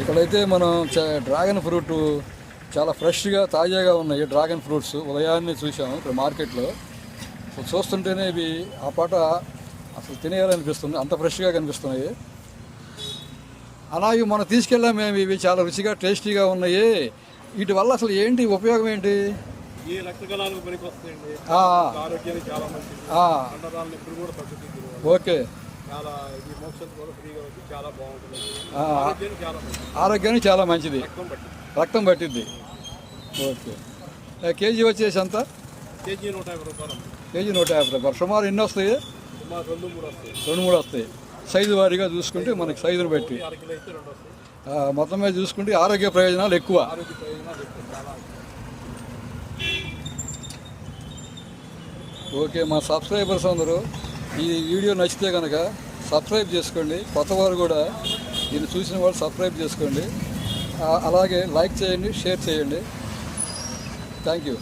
ఇక్కడైతే మనం dragon fruit చాలా ఫ్రెష్గా తాజాగా ఉన్నాయి. డ్రాగన్ ఫ్రూట్స్ ఉదయాన్నే చూసాము ఇక్కడ మార్కెట్లో. చూస్తుంటేనే ఇవి ఆ పాట అసలు తినేయాలనిపిస్తుంది, అంత ఫ్రెష్గా కనిపిస్తున్నాయి. అలాగే మనం తీసుకెళ్ళాము మేము, ఇవి చాలా రుచిగా టేస్టీగా ఉన్నాయి. వీటి వల్ల అసలు ఏంటి ఉపయోగం ఏంటి? ఓకే, ఆరోగ్యానికి చాలా మంచిది, రక్తం పట్టిద్ది. ఓకే, కేజీ వచ్చేసి అంత? కేజీ 150 రూపాయలు. సుమారు ఎన్ని వస్తాయి? 2-3 వస్తాయి. సైజు వారీగా చూసుకుంటే మనకి సైజుని బట్టి మొత్తం మీద చూసుకుంటే ఆరోగ్య ప్రయోజనాలు ఎక్కువ. ఓకే, మా సబ్స్క్రైబర్స్ అందరూ ఈ వీడియో నచ్చితే కనుక సబ్స్క్రైబ్ చేసుకోండి. కొత్త వారు కూడా దీన్ని చూసిన వాళ్ళు సబ్స్క్రైబ్ చేసుకోండి. అలాగే లైక్ చేయండి, షేర్ చేయండి. Thank you.